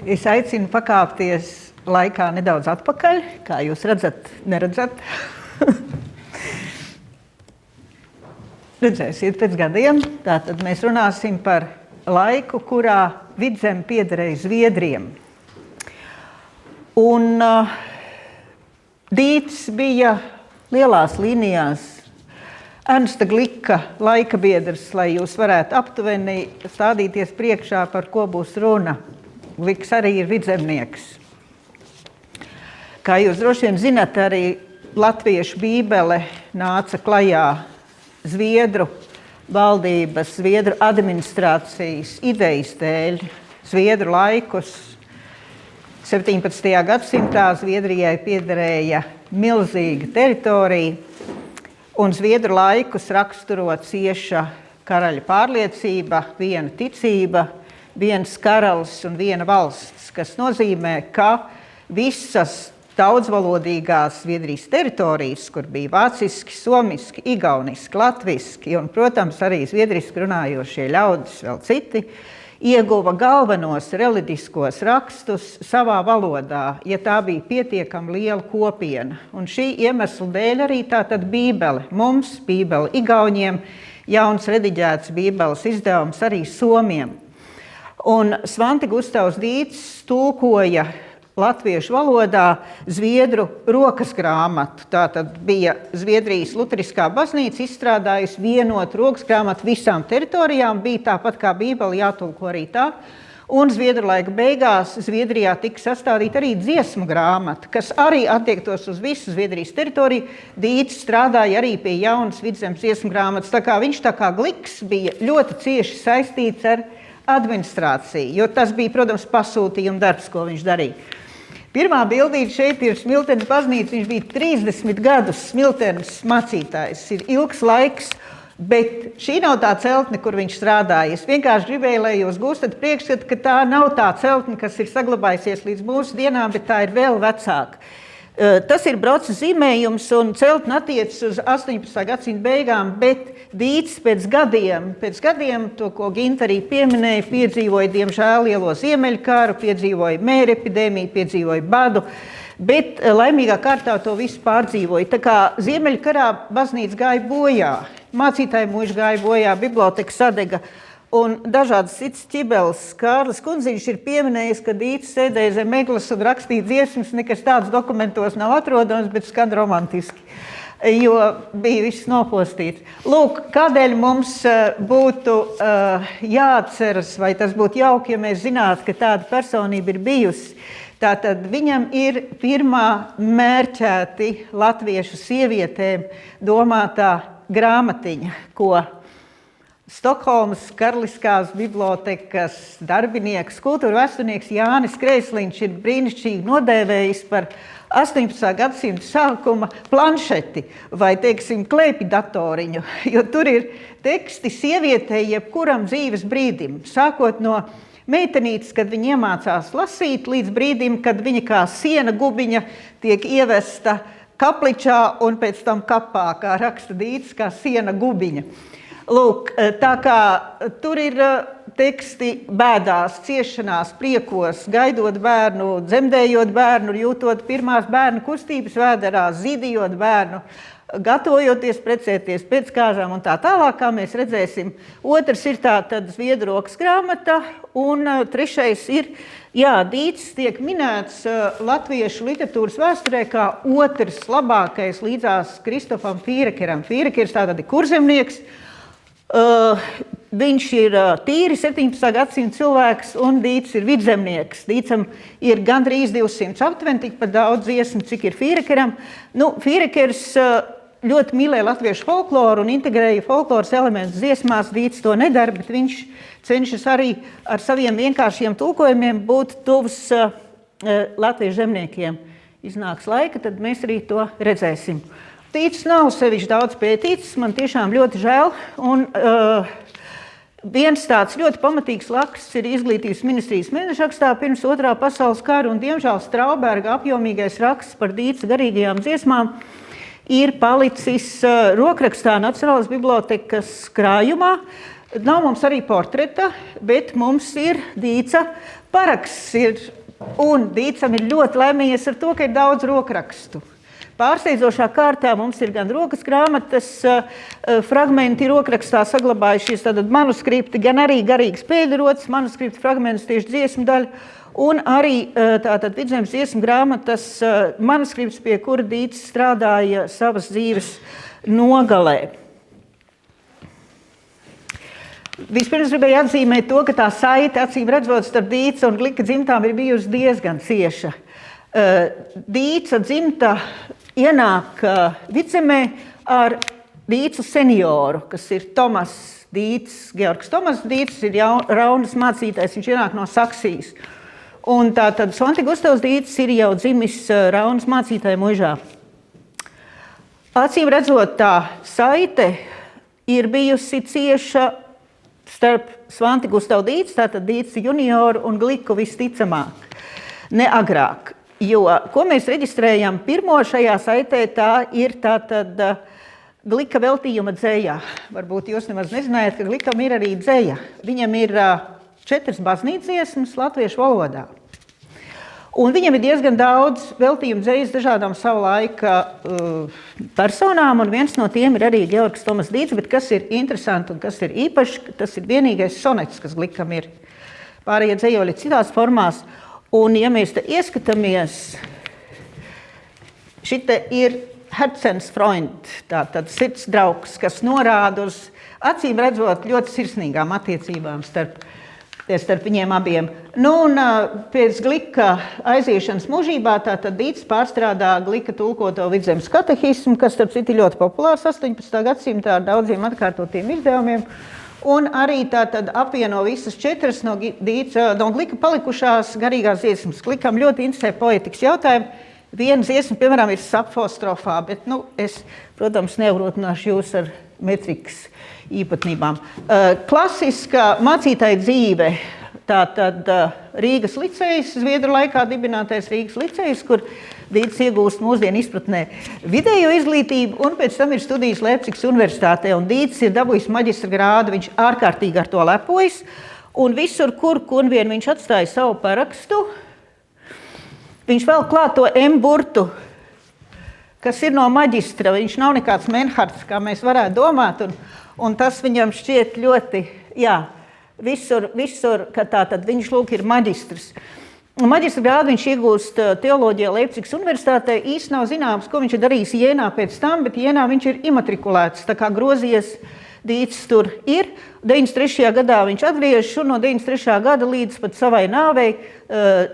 Es aicinu pakāpties laikā nedaudz atpakaļ, kā jūs redzat, neredzat. Redzēsiet pēc gadiem. Tātad mēs runāsim par laiku, kurā Vidzeme piederēja Zviedriem. Un Dīts bija lielās līnijās Ernsta Glika laika biedrs, lai jūs varētu aptuveni stādīties priekšā, par ko būs runa. Gliks arī ir vidzemnieks. Kā jūs droši vien zinat, arī latviešu bībele nāca klajā Zviedru valdības, Zviedru administrācijas idejas dēļ. Zviedru laikus 17. gadsimtā Zviedrijai piederēja milzīga teritorija, un Zviedru laikus raksturo cieša karaļa pārliecība, viena ticība, viens karalis un viena valsts, kas nozīmē, ka visas daudzvalodīgās Zviedrijas teritorijas, kur bija vāciski, somiski, igauniski, latviski un, protams, arī zviedriski runājošie ļaudis, vēl citi, ieguva galvenos reliģiskos rakstus savā valodā, ja tā bija pietiekami liela kopiena. Un šī iemesla dēļ arī tātad bībele, mums bībele igauņiem, jauns rediģēts bībeles izdevums arī somiem. Un Svante Gustavs Dīts tulkoja latviešu valodā zviedru rokas grāmatu. Tātad bija Zviedrijas luteriskā baznīca izstrādājusi vienotu rokas grāmatu visām teritorijām, bija tāpat kā bībele jātulko arī tā. Un Zviedru laika beigās Zviedrijā tika sastādīta arī dziesmu grāmata, kas arī attiektos uz visu Zviedrijas teritoriju. Dīts strādāja arī pie jaunas Vidzemes dziesmu grāmatas, tā kā viņš tā kā Gliks bija ļoti cieši saistīts ar administrāciju, jo tas bija, protams, pasūtījuma darbs, ko viņš darīja. Pirmā bildīte šeit ir Smiltenes baznīca, viņš bija 30 gadus Smiltenes mācītājs, ir ilgs laiks, bet šī nav tā celtne, kur viņš strādāja. Es vienkārši gribēju, lai jūs gūstat priekšstatu, ka tā nav tā celtne, kas ir saglabājusies līdz mūsu dienām, bet tā ir vēl vecāka. Tas ir broca zīmējums un celtne attiecas uz 18. gadsimta beigām, bet Dīts pēc gadiem, to, ko Ginta arī pieminēja, piedzīvoja, diemžēl, lielo ziemeļkaru, piedzīvoja mēra epidēmiju, piedzīvoja badu, bet laimīgā kārtā to visu pārdzīvoja. Tā kā ziemeļkarā baznīca gāja bojā, mācītāji mūži gāja bojā, biblioteka sadega un dažādas citas ķibeles. Kārlis Kundziņš ir pieminējis, ka Dīts sēdēja zem egles un rakstīja dziesmas, nekas tāds dokumentos nav atrodams, bet skan romantiski, jo bija viss nopostīts. Lūk, kādēļ mums būtu jāatceras, vai tas būtu jauki, ja mēs zinātu, ka tāda personība ir bijusi. Tātad viņam ir pirmā mērķēti latviešu sievietēm domātā grāmatiņa, ko Stokholmas Karaliskās bibliotekas darbinieks, kultūra vēsturnieks Jānis Kreisliņš ir brīnišķīgi nodēvējis par 18. gadsimta sākuma planšeti vai, teiksim, klēpjdatoriņu, jo tur ir teksti sievietei jebkuram dzīves brīdim, sākot no meitenītes, kad viņa iemācās lasīt, līdz brīdim, kad viņa kā siena gubiņa tiek ievesta kapličā un pēc tam kapā, kā raksta Dīts, kā siena gubiņa. Lūk, tā kā tur ir teksti bēdās, ciešanās, priekos, gaidot bērnu, dzemdējot bērnu, jūtot pirmās bērnu kustības vēderā, zīdījot bērnu, gatavojoties precēties pēc kāžām un tā tālāk, kā mēs redzēsim. Otrs ir tā tad Zviedru rokas grāmata, un trešais ir, Dīts tiek minēts latviešu literatūras vēsturē kā otrs labākais līdzās Kristofam Fīrekeram. Fīrekers tātad ir kurzemnieks. Viņš ir tīri 17. gadsimta cilvēks un Dīts ir vidzemnieks. Dītsam ir gandrīz 200 aptuveni, tikpat daudz dziesmu, cik ir Fīrekeram. Fīrekers ļoti mīlēja latviešu folkloru un integrēja folkloras elementus dziesmās. Dīts to nedara, bet viņš cenšas arī ar saviem vienkāršiem tulkojumiem būt tuvs latviešu zemniekiem. Iznāks laika, tad mēs arī to redzēsim. Dīts nav sevišķi daudz pētīts, man tiešām ļoti žēl. Un viens tāds ļoti pamatīgs raksts ir Izglītības ministrijas mēnešrakstā pirms Otrā pasaules kara, un diemžēl Strauberga apjomīgais raksts par Dīts garīgajām dziesmām ir palicis rokrakstā Nacionālās bibliotekas krājumā. Nav mums arī portreta, bet mums ir Dīca paraksts. Un Dīcam ir ļoti laimījies ar to, ka ir daudz rokrakstu. Pārsteidzošā kārtā mums ir gan rokas grāmatas fragmenti rokrakstā saglabājušies, tātad manuskripti, gan arī garīgs pēļrots, manuskripti fragmentus tieši dziesmu daļu, un arī tātad Vidzemes dziesmu grāmatas manuskripts, pie kura Dīts strādāja savas dzīves nogalē. Vispirms gribēju atzīmēt to, ka tā saite, acīm redzot, starp Dīca un Glika dzimtām ir bijusi diezgan cieša. Dīca dzimta ienāk Vidzemē ar Dīcu senioru, kas ir Tomas Dīts, Georgs Tomas Dīts, ir Raunas mācītājs, viņš ienāk no Saksijas. Un tātad Svante Gustavs Dīts ir jau dzimis Raunas mācītāja muižā. Acīm redzot, tā saite ir bijusi cieša starp Svanti Gustavu Dīts, tātad Dīts junioru un Gliku visticamāk, ne agrāk. Jo, ko mēs reģistrējam pirmo šajā saitē, tā ir tātad Glika veltījuma dzeja. Varbūt jūs nemaz nezinājāt, ka Glikam ir arī dzeja. Viņam ir 4 baznīcdziesmas latviešu valodā. Un viņam ir diezgan daudz veltījumu dzejas dažādām savu laika personām, un viens no tiem ir arī Georgs Tomas Dīts, bet kas ir interesanti un kas ir īpaši, tas ir vienīgais sonets, kas Glikam ir. Pārējie dzejoļi citās formās. Un, ja mēs te ieskatāmies, šite ir Herzensfreund, tātad sirds draugs, kas norāda uz acīm redzot ļoti sirsnīgām attiecībām starp viņiem abiem. Nu, un pēc Glika aiziešanas mūžībā tātad Dīts pārstrādā Glika tulkoto Vidzemes katehismu, kas starp citu ļoti populārs 18. gadsimtā ar daudziem atkārtotiem izdevumiem. Un arī tātad apvieno visas 4 no Glika palikušās garīgās dziesmas. Glikam ļoti interesē poetikas jautājumi. Viena dziesma, piemēram, ir sapfostrofā, bet, es, protams, neurotināšu jūs ar metrikas īpatnībām. Klasiska mācītāja dzīve, tātad Rīgas licejs, Zviedru laikā dibinātais Rīgas licejs, kur Dīts iegūst mūsdienu izpratnē vidējo izglītību, un pēc tam ir studijas Leipzigas universitātē, un Dīts ir dabūjis maģistra grādu, viņš ārkārtīgi ar to lepojas, un visur, kur vien viņš atstāja savu parakstu, viņš vēl klāt to M burtu, kas ir no maģistra, viņš nav nekāds Menhards, kā mēs varētu domāt, un tas viņam šķiet ļoti, visur, ka tātad viņš lūk ir maģistrs. Maģistra grādu viņš iegūst teoloģijā Leipzigas universitātē. Īsti nav zināms, ko viņš ir darījis Jēnā pēc tam, bet Jēnā viņš ir imatrikulēts, tā kā grozījies Dīts tur ir. 93. gadā viņš atgriežas, un no 93. gada līdz pat savai nāvei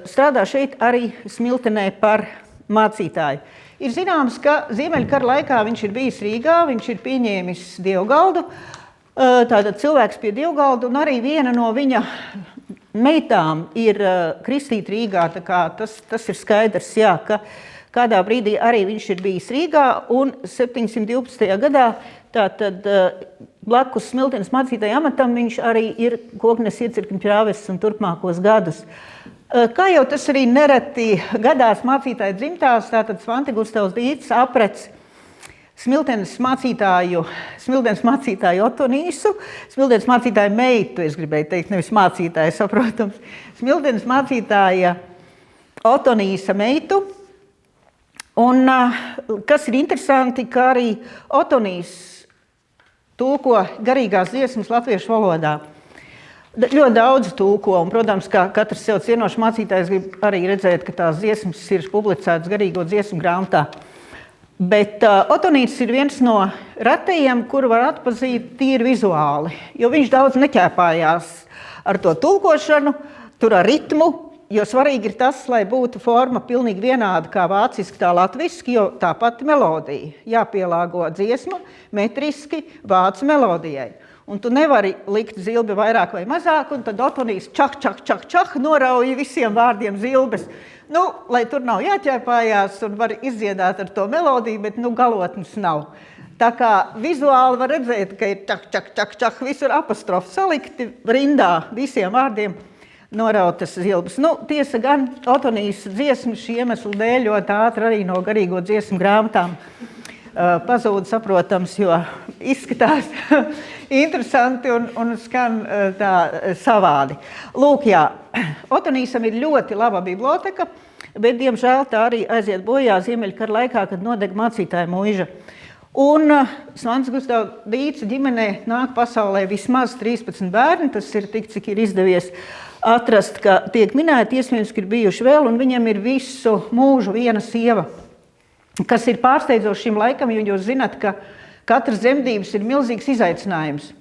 strādā šeit arī Smiltenē par mācītāju. Ir zināms, ka Ziemeļkara laikā viņš ir bijis Rīgā, viņš ir pieņēmis dievgaldu, tātad cilvēks pie dievgaldu, un arī viena no viņa meitām ir kristīta Rīgā, tā kā tas ir skaidrs, ka kādā brīdī arī viņš ir bijis Rīgā, un 712. gadā tātad blakus Smiltenes mācītāja amatam viņš arī ir Koknes iecirkņu prāvests un turpmākos gadus. Kā jau tas arī nereti gadās mācītāja dzimtās, tātad Svante Gustavs Dīts aprec Smiltenes mācītāju Otonīsu, Smiltenes mācītāju meitu, es gribēju teikt, nevis mācītāju, saprotams, Smiltenes mācītāja Otonīsa meitu. Un kas ir interesanti, ka arī Otonīs tulko garīgās dziesmas latviešu valodā. Ļoti daudz tulko, un, protams, kā katrs sev cienošs mācītājs grib arī redzēt, ka tās dziesmas ir publicētas garīgo dziesmu grāmatā. Bet Otonīts ir viens no retajiem, kuru var atpazīt tīri vizuāli, jo viņš daudz neķēpājās ar to tulkošanu, tur ar ritmu, jo svarīgi ir tas, lai būtu forma pilnīgi vienāda kā vāciski, tā latviski, jo tā pati melodija jāpielāgo dziesma metriski vācu melodijai. Un tu nevari likt zilbi vairāk vai mazāk, un tad Otonīs čak, norauja visiem vārdiem zilbes. Lai tur nav jāķēpājās un var izdziedāt ar to melodiju, bet galotnes nav. Tā kā vizuāli var redzēt, ka ir čak, visur apostrofi salikti rindā visiem vārdiem norautas zilbes. Tiesa gan Otonīs dziesmas šī iemesla dēļ ļoti ātri arī no garīgo dziesmu grāmatām pazūd, saprotams, jo izskatās interesanti un skan tā savādi. Lūk, jā, Otonīsam ir ļoti laba biblioteka, bet, diemžēl, tā arī aiziet bojā Ziemeļkara laikā, kad nodeg mācītāja mūža. Un Svants Gustavs Dīca ģimenē nāk pasaulē vismaz 13 bērni, tas ir tik, cik ir izdevies atrast, ka tiek minēti, iespējams, ka ir bijuši vēl, un viņam ir visu mūžu viena sieva, kas ir pārsteidzoši šim laikam, jo jūs zināt, ka katras dzemdības ir milzīgs izaicinājums.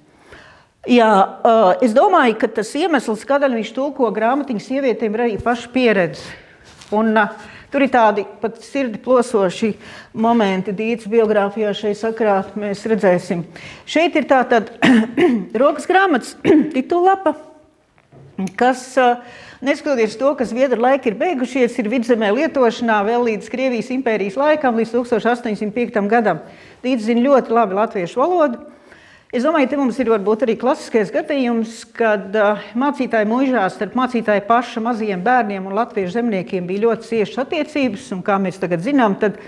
Jā, es domāju, ka tas iemesls, kādēļ viņš tulko grāmatiņu sievietēm, ir arī paša pieredze. Un tur ir tādi pat sirdi plosoši momenti Dītas biogrāfijā šai sakarā, mēs redzēsim. Šeit ir tātad rokas grāmatas titullapa, kas, neskatoties to, ka Zviedru laiki ir beigušies, ir vidzemē lietošanā vēl līdz Krievijas impērijas laikam, līdz 1805. gadam. Dīta zina ļoti labi latviešu valodu. Es domāju, te mums ir varbūt arī klasiskais gadījums, kad mācītāja mūžā starp mācītāja paša mazajiem bērniem un latviešu zemniekiem bija ļoti ciešas attiecības, un kā mēs tagad zinām, tad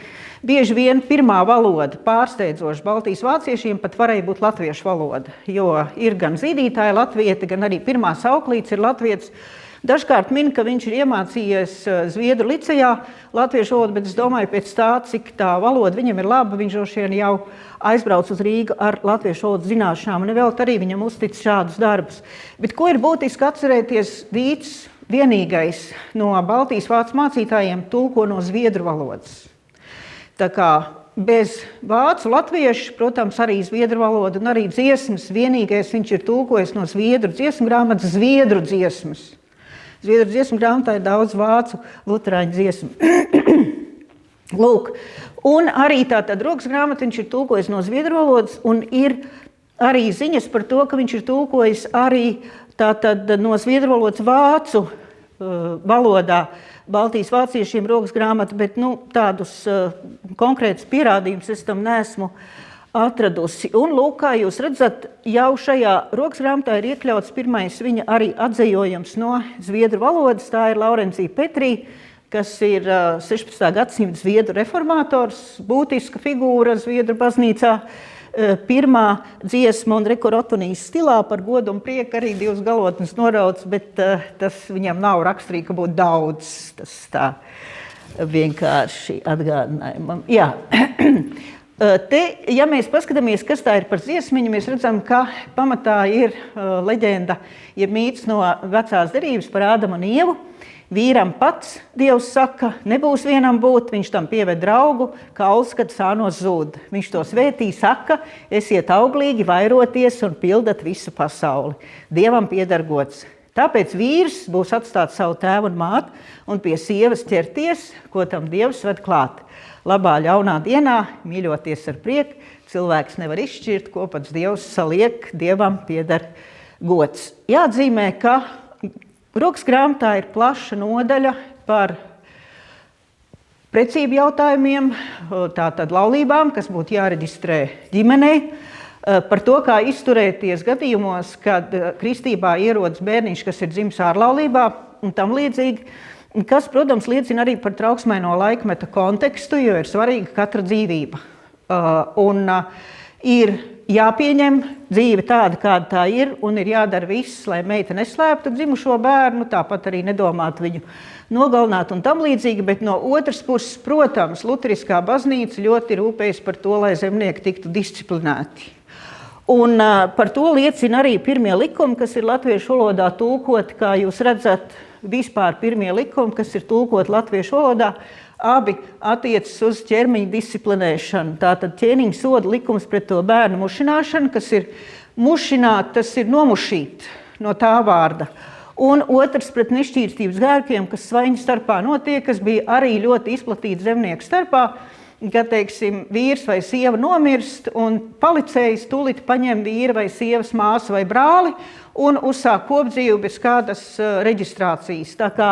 bieži vien pirmā valoda pārsteidzoši Baltijas vāciešiem pat varēja būt latviešu valoda, jo ir gan zīdītāja latvieta, gan arī pirmā sauklīts ir latvietis. Dažkārt min, ka viņš ir iemācījies Zviedru licejā latviešu valodu, bet es domāju, pēc tā, cik tā valoda viņam ir laba, viņš jau aizbrauc uz Rīgu ar latviešu valodas zināšanām, un vēl arī viņam uztic šādus darbus. Bet ko ir būtiski atcerēties, Dīts vienīgais no Baltijas vācu mācītājiem tulko no Zviedru valodas. Tā kā bez vācu latviešu, protams, arī Zviedru valoda un arī dziesmas, vienīgais viņš ir tulkojis no Zviedru dziesmu grāmatas Zviedru dziesmas. Zviedru dziesmu grāmatā ir daudz vācu luterāņu dziesmu. Lūk, un arī tātad rokas grāmatu viņš ir tulkojis no Zviedru valodas, un ir arī ziņas par to, ka viņš ir tulkojis arī tātad no Zviedru valodas vācu valodā Baltijas vāciešiem rokas grāmatu, bet tādus konkrētus pierādījumus es tam neesmu atradusi. Un lūk, kā jūs redzat, jau šajā rokas grāmatā ir iekļauts pirmais viņa arī atzējojums no Zviedru valodas. Tā ir Laurencija Petrī, kas ir 16. gadsimta Zviedru reformātors, būtiska figūra Zviedru baznīcā. Pirmā dziesma un Otonīs stilā par godu un prieku arī divas galotnes norauts, bet tas viņam nav raksturīgi, ka būtu daudz. Tas tā vienkārši atgādinājumam. Jā. Te, ja mēs paskatāmies, kas tā ir par dziesmiņu, mēs redzam, ka pamatā ir leģenda, ja mīts no vecās derības par Ādamu un Ievu. Vīram pats Dievs saka, nebūs vienam būt, viņš tam pieved draugu, kauls, kad sānos zūd. Viņš to svētī saka, esiet auglīgi, vairoties un pildat visu pasauli. Dievam pieder gods. Tāpēc vīrs būs atstāts savu tēvu un māti un pie sievas ķerties, ko tam Dievs ved klāt. Labā ļaunā dienā, mīļoties ar prieku, cilvēks nevar izšķirt, ko pats Dievs saliek, Dievam pieder gods. Jāatzīmē, ka rokas grāmatā ir plaša nodaļa par precību jautājumiem, tātad laulībām, kas būtu jāreģistrē ģimenē, par to, kā izturēties gadījumos, kad kristībā ierodas bērniņš, kas ir dzimis ārlaulībā un tam līdzīgi, kas, protams, liecina arī par trauksmaino laikmeta kontekstu, jo ir svarīga katra dzīvība. Ir jāpieņem dzīve tāda, kāda tā ir, un ir jādara viss, lai meita neslēptu dzimušo bērnu, tāpat arī nedomātu viņu nogalināt un tam līdzīgi, bet no otras puses, protams, luteriskā baznīca ļoti rūpējas par to, lai zemnieki tiktu disciplinēti. Un par to liecina arī pirmie likumi, kas ir latviešu valodā tulkoti, kā jūs redzat, vispār pirmie likumi, kas ir tulkoti latviešu valodā, abi attiecas uz ķermeņa disciplinēšanu. Tātad ķēniņa soda likums pret to bērnu mušināšanu, kas ir mušināt, tas ir nomušīt no tā vārda. Un otrs pret nešķīrstības grēkiem, kas svaiņu starpā notiek, kas bija arī ļoti izplatīts zemnieku starpā, kad, teiksim, vīrs vai sieva nomirst un palicējs tūlīt paņem vīra vai sievas māsu vai brāli un uzsāk kopdzīvi bez kādas reģistrācijas. Tā kā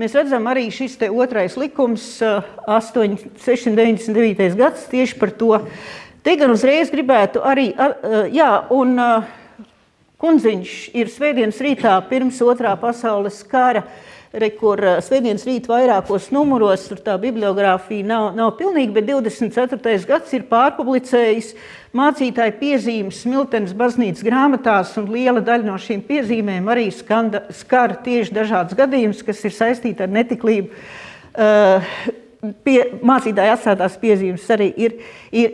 mēs redzam arī šis te otrais likums, 699. gads, tieši par to. Te gan uzreiz gribētu arī, Kundziņš ir svētdienas rītā pirms Otrā pasaules kara, kur svētdienas rīt vairākos numuros, tur tā bibliogrāfija nav pilnīga, bet 24. gads ir pārpublicējis mācītāju piezīmes Smiltenes baznīcas grāmatās, un liela daļa no šīm piezīmēm arī skar tieši dažādas gadījumus, kas ir saistīti ar netiklību. Mācītāju atstātās piezīmes arī ir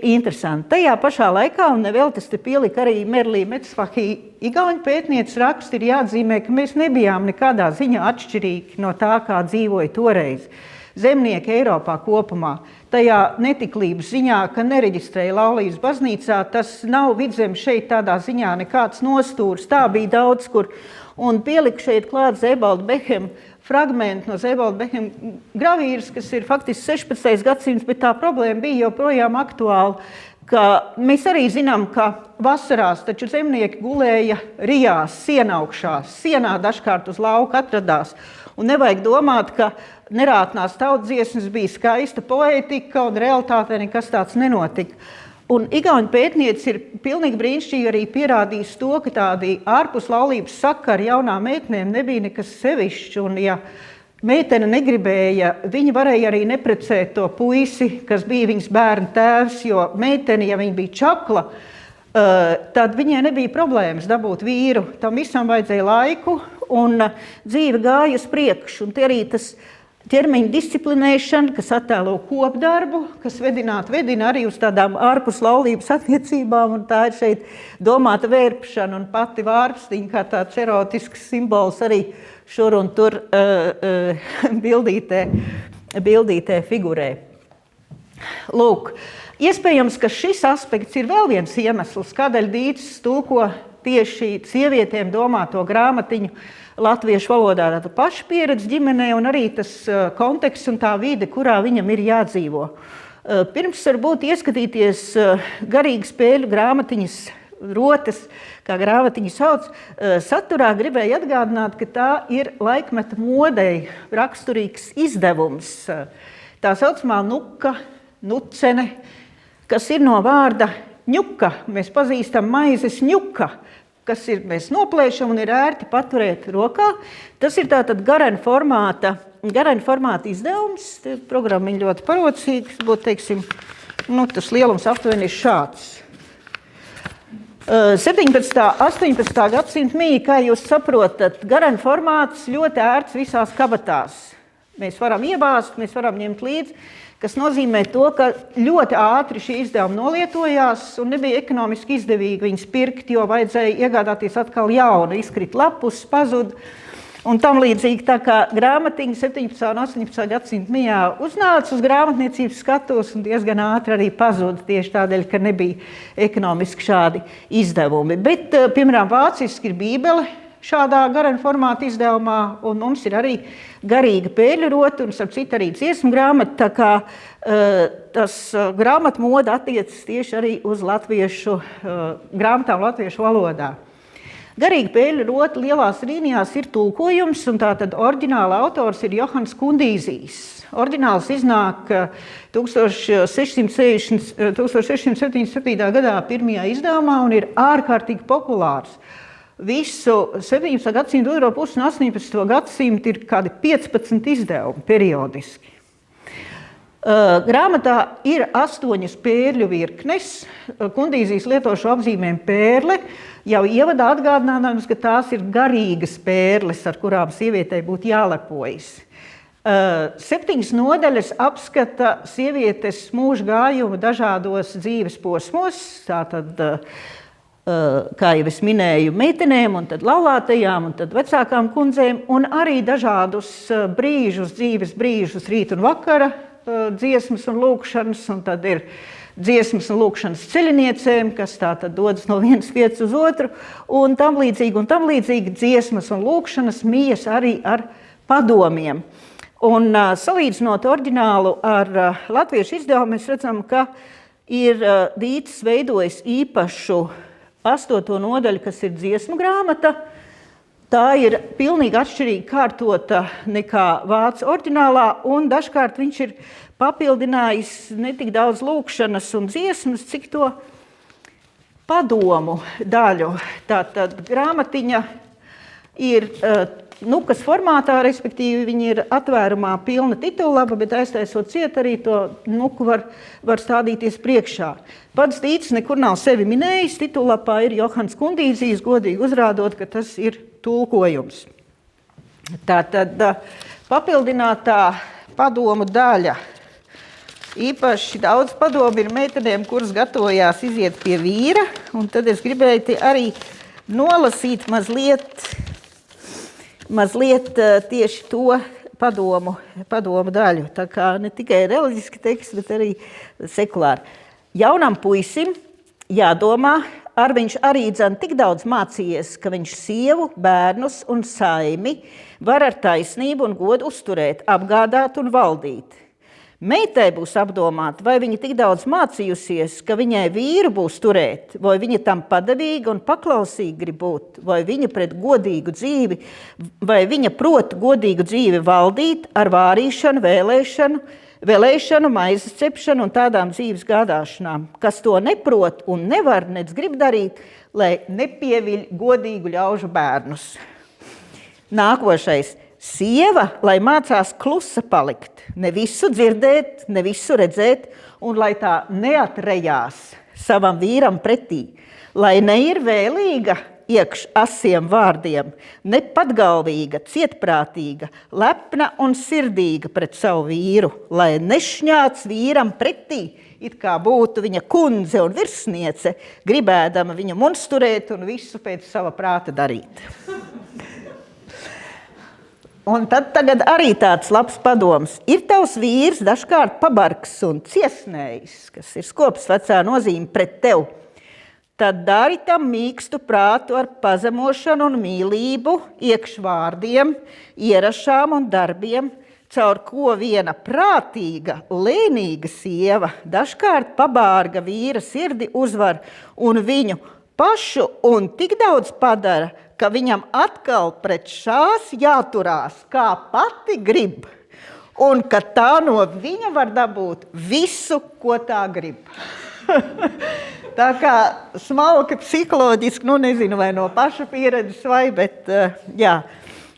interesanti. Tajā pašā laikā, un vēl tas te pielika arī Merlī Metzfahi, igauņu pētnieces raksts, ir jāatzīmē, ka mēs nebijām nekādā ziņā atšķirīgi no tā, kā dzīvoja toreiz zemnieki Eiropā kopumā. Tajā netiklības ziņā, ka nereģistrēja laulības baznīcā, tas nav Vidzemes šeit tādā ziņā nekāds nostūrs. Tā bija daudz kur. Un pieliku šeit klāt Zebalda Behema fragmentu no Zebalda Behema gravīras, kas ir faktiski 16. gadsimts, bet tā problēma bija joprojām aktuāla. Ka mēs arī zinām, ka vasarās taču zemnieki gulēja rijās, sienaugšās, sienā dažkārt uz lauka atradās. Un nevajag domāt, ka nerātnās tautsdziesmas bija skaista poētika un realitātē nekas tāds nenotika. Un igauņu pētniece ir pilnīgi brīnišķīgi arī pierādījis to, ka tādi ārpus laulības sakari jaunām meitenēm nebija nekas sevišķs. Un ja meitene negribēja, viņa varēja arī neprecēt to puisi, kas bija viņas bērna tēvs, jo meitene, ja viņa bija čakla, tad viņai nebija problēmas dabūt vīru. Tam visam vajadzēja laiku un dzīve gāja uz priekšu. Un te arī tas ķermeņa disciplinēšana, kas attēlo kopdarbu, kas vedina arī uz tādām ārpus laulības attiecībām, un tā ir šeit domāta vērpšana, un pati vārpstiņa kā tāds erotisks simbols arī šur un tur bildītē figurē. Lūk, iespējams, ka šis aspekts ir vēl viens iemesls, kādēļ Dīcis tulko tieši sievietēm domāto grāmatiņu latviešu valodā, tāda paša pieredze ģimenē un arī tas konteksts un tā vide, kurā viņam ir jādzīvo. Pirms varbūt ieskatīties garīgi spēļu grāmatiņas rotas, kā grāmatiņu sauc, saturā gribēju atgādināt, ka tā ir laikmeta modei raksturīgs izdevums. Tā saucamā nuka, nucene, kas ir no vārda ņuka. Mēs pazīstam maizes ņuka, kas ir, mēs noplēšam un ir ērti paturēt rokā. Tas ir tātad garena formāta izdevums. Programma ir ļoti parocīga. Būtu, teiksim, tas lielums aptuveni ir šāds. 17. 18. gadsimta mīja, kā jūs saprotat, garena formāts ļoti ērts visās kabatās. Mēs varam iebāzt, mēs varam ņemt līdzi, kas nozīmē to, ka ļoti ātri šī izdevuma nolietojās un nebija ekonomiski izdevīgi viņas pirkt, jo vajadzēja iegādāties atkal jaunu, izkrit lapus, pazud. Un tam līdzīgi tā kā grāmatiņa 17. un 18. gadsimta mijā uznāca uz grāmatniecības skatos un diezgan ātri arī pazuda tieši tādēļ, ka nebija ekonomiski šādi izdevumi. Bet, piemēram, vāciski ir Bībele šādā garena formāta izdevumā, un mums ir arī garīga pēļu rota, un starp citu arī dziesmu grāmata, tā kā tas grāmatu moda attiecas tieši arī uz latviešu grāmatām latviešu valodā. Garīga pēļu rota lielās līnijās ir tulkojums, un tātad oriģināla autors ir Johans Kundīzijs. Oriģināls iznāk 1677. gadā pirmajā izdevumā un ir ārkārtīgi populārs. Visu 17. gadsimtu otro pusi un 18. gadsimtu ir kādi 15 izdevumi periodiski. Grāmatā ir 8 pērļu virknes. Kundīzijs lieto šo apzīmējumu pērle, jau ievadā atgādinājums, ka tās ir garīgas pērles, ar kurām sievietei būtu jālepojas. 7 nodaļas apskata sievietes mūža gājumu dažādos dzīves posmos, tātad kā jau es minēju, meitenēm, un tad laulātajām, un tad vecākām kundzēm, un arī dažādus brīžus, dzīves brīžus, rīt un vakara dziesmas un lūkšanas, un tad ir dziesmas un lūkšanas ceļiniecēm, kas tā tad dodas no vienas vietas uz otru, un tam līdzīgi dziesmas un lūkšanas mijas arī ar padomiem. Un salīdzinot oriģinālu ar latviešu izdevumu, mēs redzam, ka ir Dītis veidojis īpašu 8. nodaļu, kas ir dziesmu grāmata. Tā ir pilnīgi atšķirīgi kārtota nekā vācu oriģinālā, un dažkārt viņš ir papildinājis ne tik daudz lūkšanas un dziesmas, cik to padomu daļu. Tātad grāmatiņa ir nukas formātā, respektīvi viņi ir atvērumā pilna titullapa, bet aiztaisot ciet arī to nuku var stādīties priekšā. Pats Dīts nekur nav sevi minējis, titullapā ir Johans Kundīzijs, godīgi uzrādot, ka tas ir tulkojums. Tātad papildinātā padomu daļa. Īpaši daudz padomu ir meitenēm, kuras gatavojās iziet pie vīra, un tad es gribēju arī nolasīt mazliet tieši to padomu daļu. Tā kā ne tikai reliģiski teksti, bet arī sekulāri. Jaunam puisim jādomā, viņš arī tik daudz mācījies, ka viņš sievu, bērnus un saimi var ar taisnību un godu uzturēt, apgādāt un valdīt. Meitai būs apdomāt, vai viņa tik daudz mācījusies, ka viņai vīru būs turēt, vai viņa tam padevīga un paklausīga grib būt, vai viņa pret godīgu dzīvi, vai viņa prot godīgu dzīvi valdīt ar vārīšanu, vēlēšanu, maizes cepšanu un tādām dzīves gādāšanām, kas to neprot un nevar nec grib darīt, lai nepieviļ godīgu ļaužu bērnus. Nākošais. Sieva, lai mācās klusa palikt, ne visu dzirdēt, ne visu redzēt, un lai tā neatrejās savam vīram pretī, lai neir vēlīga iekš asiem vārdiem, nepatgalvīga, cietprātīga, lepna un sirdīga pret savu vīru, lai nešņāc vīram pretī, it kā būtu viņa kundze un virsniece, gribēdama viņu munsturēt un visu pēc sava prāta darīt. Un tad tagad arī tāds labs padoms. Ir tavs vīrs dažkārt pabargs un ciesnējis, kas ir skops vecā nozīme pret tev. Tad dari tam mīkstu prātu ar pazemošanu un mīlību, iekšvārdiem, ierašām un darbiem, caur ko viena prātīga, lēnīga sieva dažkārt pabārga vīra sirdi uzvar un viņu pašu un tik daudz padara, ka viņam atkal pret šās jāturās, kā pati grib, un ka tā no viņa var dabūt visu, ko tā grib. Tā kā smalki psiholoģiski, nezinu, vai no paša pieredzes vai, bet jā.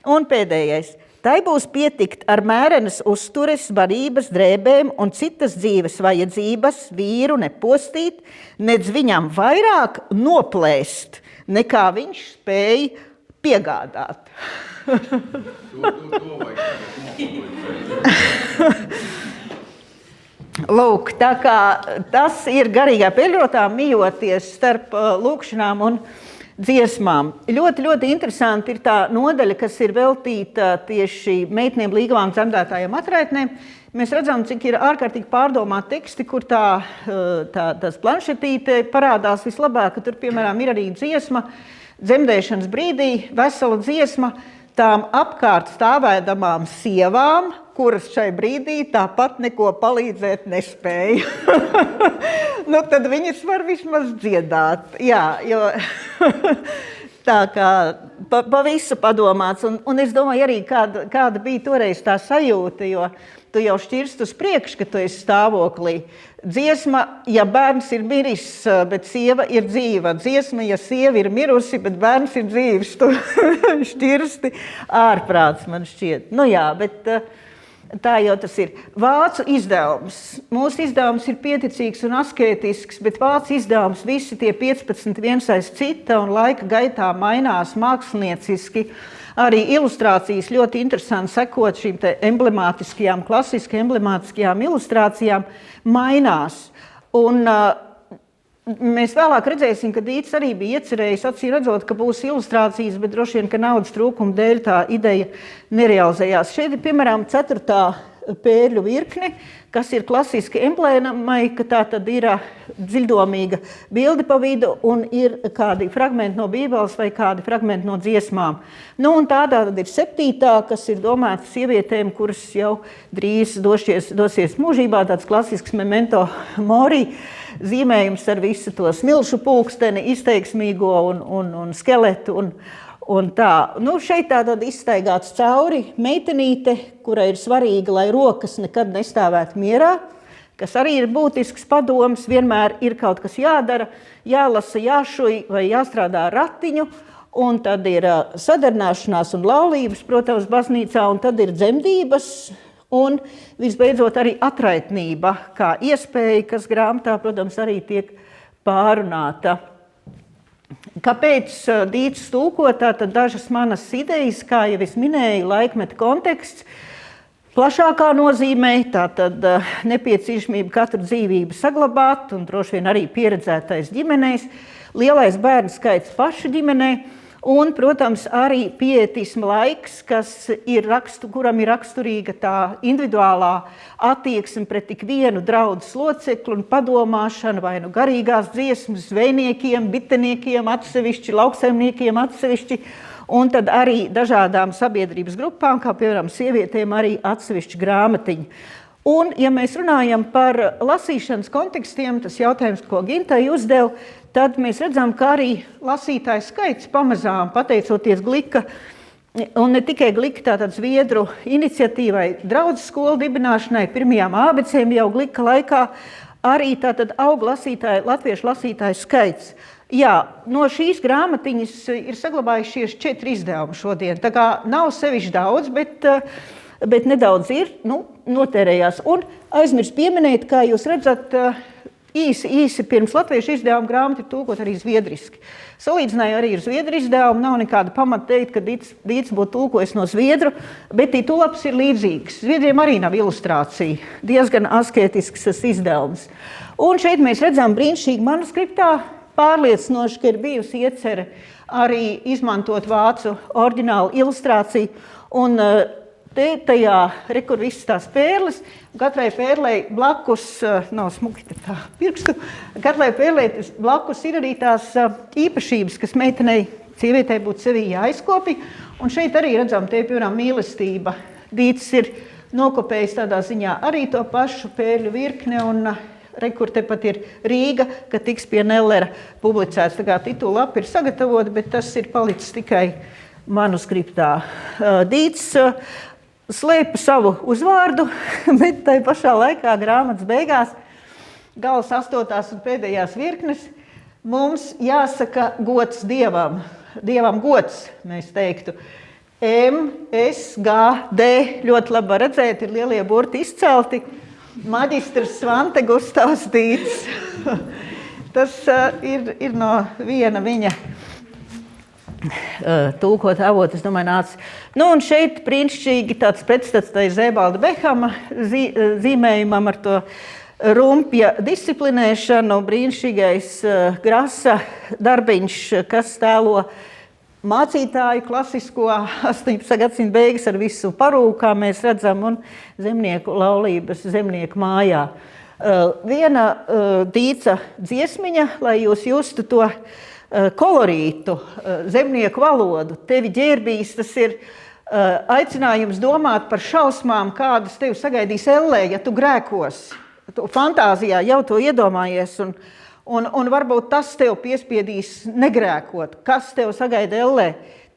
Un pēdējais. Tai būs pietikt ar mērenes uztures, barības, drēbēm un citas dzīves vajadzības vīru nepostīt, nedz viņam vairāk noplēst, nekā viņš spēja piegādāt. Lūk, tā kā tas ir garīgā peļotā mijoties starp lūkšanām un dziesmām. Ļoti, ļoti interesanti ir tā nodaļa, kas ir veltīta tieši meitenēm, līgavām, dzemdētājiem, atraitnēm. Mēs redzam, cik ir ārkārtīgi pārdomāti teksti, kur tās planšetīte parādās vislabāk, ka tur, piemēram, ir arī dziesma, dzemdēšanas brīdī, vesela dziesma tām apkārt stāvēdamām sievām, kuras šai brīdī tāpat neko palīdzēt nespēja. Tad viņas var vismaz dziedāt. Jā, jo tā kā pa visu padomāts. Un es domāju arī, kāda bija toreiz tā sajūta, jo tu jau šķirst uz priekšu, ka tu esi stāvoklī. Dziesma, ja bērns ir miris, bet sieva ir dzīva. Dziesma, ja sieva ir mirusi, bet bērns ir dzīvs. Tu šķirsti ārprāts, man šķiet. Jā, bet tā jau tas ir. Vācu izdevums. Mūsu izdevums ir pieticīgs un askētisks, bet vācu izdevums visi tie 15 viens aiz cita un laika gaitā mainās mākslinieciski. Arī ilustrācijas ļoti interesanti sekot šīm te emblemātiskajām, klasiski emblemātiskajām ilustrācijām mainās. Un mēs vēlāk redzēsim, ka Dīts arī bija iecerējis, acīm redzot, ka būs ilustrācijas, bet droši vien, ka naudas trūkuma dēļ tā ideja nerealizējās. Šeit ir, piemēram, 4. pērļu virkne, kas ir klasiski emblēmai, ka tā tad ir dziļdomīga bilde pa vidu un ir kādi fragmenti no Bībeles vai kādi fragmenti no dziesmām. Un tādā tad ir 7. kas ir domāta sievietēm, kuras jau drīz dosies mūžībā, tāds klasisks memento mori, zīmējums ar visu to smilšu pulksteni, izteiksmīgo un skeletu un tā. Šeit tā tad izstaigāts cauri meitenīte, kurai ir svarīga, lai rokas nekad nestāvētu mierā. kas arī ir būtisks padoms. Vienmēr ir kaut kas jādara, jālasa, jāšuj vai jāstrādā ar ratiņu. Un tad ir sadarināšanās un laulības, protams, baznīcā, un tad ir dzemdības. Un visbeidzot arī atraitnība, kā iespēja, kas grāmatā, protams, arī tiek pārunāta. Kāpēc Dīcis tulko? Tātad dažas manas idejas, kā jau es minēju, laikmeta konteksts, plašākā nozīmē, tātad nepieciešamība katru dzīvību saglabāt un droši vien arī pieredzētais ģimenēs, lielais bērnu skaits pašu ģimenē un, protams, arī pietisma laiks, kuram ir raksturīga tā individuālā attieksme pret tik vienu draudzes locekli un padomāšana vai nu garīgās dziesmas zvejniekiem, biteniekiem atsevišķi, lauksaimniekiem atsevišķi, un tad arī dažādām sabiedrības grupām, kā piemēram sievietēm, arī atsevišķi grāmatiņi. Un, ja mēs runājam par lasīšanas kontekstiem, tas jautājums, ko Gintai uzdeva, tad mēs redzam, ka arī lasītāju skaits pamazām, pateicoties Glika, un ne tikai Glika, tātad Zviedru iniciatīvai draudzes skolu dibināšanai, pirmajām ābecēm jau Glika laikā, arī tātad aug latviešu lasītāju skaits. Jā, no šīs grāmatiņas ir saglabājušies 4 izdevumi šodien. Tā kā nav sevišķi daudz, bet nedaudz ir, notērējās. Un aizmirst pieminēt, kā jūs redzat, īsi pirms latviešu izdevuma grāmata ir tulkot arī zviedriski. Salīdzināju arī ar zviedru izdevumu, nav nekāda pamata teikt, ka Dīcis būtu tulkojis no zviedru, bet titulaps ir līdzīgs. Zviedriem arī nav ilustrācija, diezgan asketisks tas izdevums. Un šeit mēs redzam brīnišķīgi manuskriptā, pārliecinoši, ka ir bijusi iecerē arī izmantot vācu oriģinālu ilustrāciju. Un tajā rekur visas tās pērles, katrai pērlei blakus, nav smuki tā pirkstu, katrai pērlei blakus ir arī tās īpašības, kas meitenei, sievietei būtu sevī jāizkopja. Un šeit arī redzam, piemēram, mīlestība. Dīcis ir nokopējis tādā ziņā arī to pašu pērļu virkni, un rekur tepat ir Rīga, ka tiks pie Nellera publicēts. Tā kā titula lapa ir sagatavota, bet tas ir palicis tikai manuskriptā. Dīcis slēpa savu uzvārdu, bet tai pašā laikā grāmatas beigās, galas 8. un pēdējās virknes, mums jāsaka gods Dievam. Dievam gods, mēs teiktu. M, S, G, D, ļoti labi redzēt, ir lielie burti izcelti. Maģistrs Svante Gustavs Dīcis. Tas ir no viena viņa tulkot avotu, es domāju, nāca. Un šeit brīnišķīgi tāds pretstats tai Zēbalda Behama zīmējumam ar to rumpja disciplinēšanu, brīnišķīgais Grasa darbiņš, kas tēlo mācītāju klasisko 18. gadsimta beigas ar visu parūku, kā mēs redzam, un zemnieku laulības zemnieku mājā. Viena Dīca dziesmiņa, lai jūs justu to kolorītu, zemnieku valodu. Tevi ģērbīs, tas ir aicinājums domāt par šausmām, kādas tevi sagaidīs ellē, ja tu grēkos. Tu fantāzijā jau to iedomājies, un varbūt tas tev piespiedīs negrēkot. Kas tev sagaida ellē?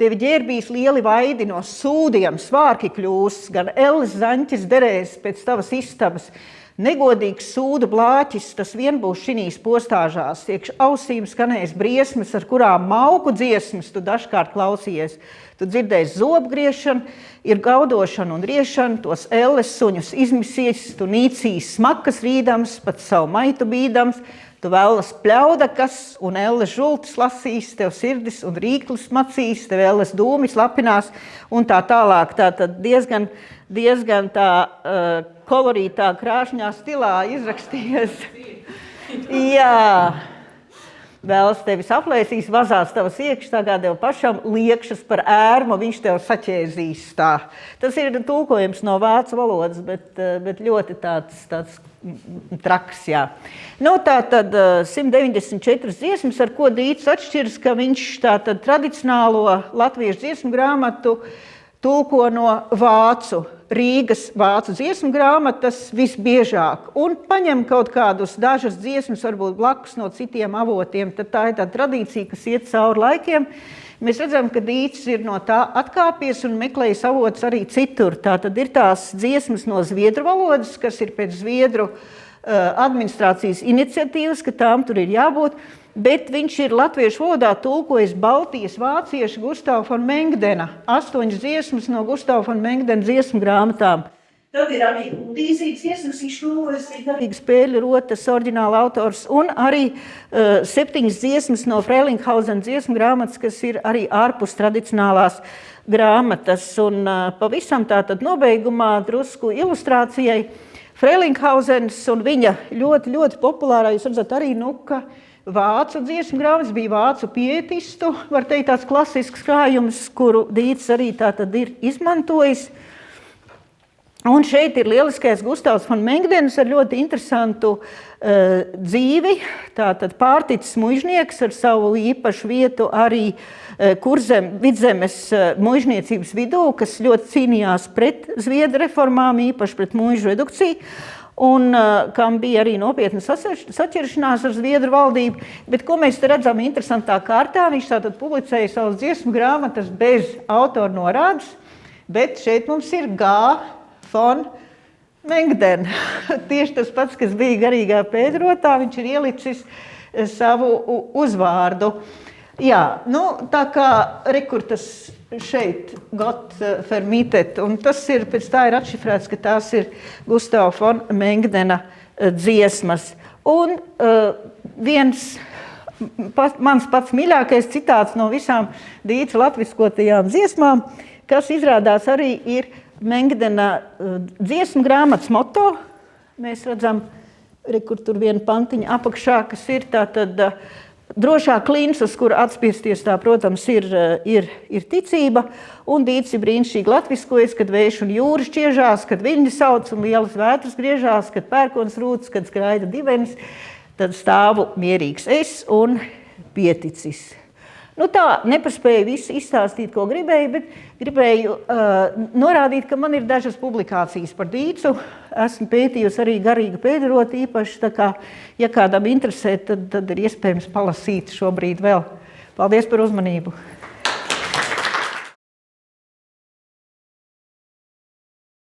Tevi ģērbīs lieli vaidi no sūdiem, svārki kļūs, gan elles zaņķis derēs pēc tavas istabas. Negodīgs sūdu blāķis, tas vien būs šinīs postāžās, iekš ausīm skanēs briesmas, ar kurām mauku dziesmas tu dažkārt klausījies. Tu dzirdēsi zobgriešanu, ir gaudošana un riešana, tos elles suņus izmisīs, tu nīcīs smakas rīdams, pat savu maitu bīdams, tu vēlas pļaudakas un elles žultis lasīs, tev sirdis un rīklis macīs, tev elles dūmi slapinās un tā tālāk. Tā tad diezgan tā kolorītā krāšņā stilā izrakstījies. Jā, vēlas tevis aplēsīs, vazās tavas iekšā, kā tev pašam liekšas par ērmu, viņš tev saķēzīs tā. Tas ir tulkojums no vācu valodas, bet ļoti tāds traks, jā. Tātad 194 dziesmas, ar ko Dīcis atšķiras, ka viņš tātad tradicionālo latviešu dziesmu grāmatu tulko no Rīgas vācu dziesmu grāmatas visbiežāk un paņem kaut kādus dažas dziesmas, varbūt blakus no citiem avotiem. Tad tā ir tā tradīcija, kas iet cauri laikiem. Mēs redzam, ka Dīcis ir no tā atkāpies un meklējis avots arī citur. Tā tad ir tās dziesmas no zviedru valodas, kas ir pēc zviedru administrācijas iniciatīvas, ka tām tur ir jābūt, bet viņš ir latviešu valodā tulkojis Baltijas vāciešu Gustavu von Mengdena 8 dziesmas no Gustava von Mengdena dziesmu grāmatām. Tad ir arī Dīzītas dziesmas, izšūves, garīga spēļu rotas, oriģināla autors, un arī 7 dziesmas no Frelinghausen dziesmu grāmatas, kas ir arī ārpus tradicionālās grāmatas. Un pavisam tātad nobeigumā drusku ilustrācijai Frelinghausenis un viņa ļoti, ļoti populārā, jūs redzat, arī Nuka vācu dziesmu grāmatas, bija vācu pietistu, var teikt tāds klasisks krājums, kuru Dīts arī tātad ir izmantojis. Un šeit ir lieliskais Gustavs von Mengdens ar ļoti interesantu dzīvi, tātad pārticis muižnieks ar savu īpašu vietu arī Vidzemes muižniecības vidū, kas ļoti cīnījās pret zviedru reformām, īpaši pret muižu redukciju, un kam bija arī nopietna saķeršanās ar zviedru valdību. Bet ko mēs te redzam interesantā kārtā, viņš tātad publicēja savas dziesmu grāmatas bez autora norādes, bet šeit mums ir G. von Mengden. Tieši tas pats, kas bija garīgā pēdrotā, viņš ir ielicis savu uzvārdu. Jā, nu tā kā rekur tas šeit Gott vermietet, un tas ir, pēc tā ir atšifrēts, ka tās ir Gustava von Mengdena dziesmas. Un viens mans pats mīļākais citāts no visām Dīča latviskotajām dziesmām, kas izrādās arī ir Mengdena dziesmu grāmatas moto. Mēs redzam, kur tur viena pantiņa apakšā, kas ir tātad drošā klīns, uz kuru atspiesties, tā, protams, ir ticība. Un Dīts ir brīnišķīgi latviskojas, kad vējš un jūra šķiežās, kad viļņi sauc un lielas vētras griežās, kad pērkons rūc, kad skraida divenis, tad stāvu mierīgs es un pieticis. Nu tā, nepaspēju visu izstāstīt, ko gribēju, bet gribēju norādīt, ka man ir dažas publikācijas par Dīcu. Esmu pētījusi arī garīgu pēdrotu īpaši, tā kā, ja kādam interesē, tad ir iespējams palasīt šobrīd vēl. Paldies par uzmanību!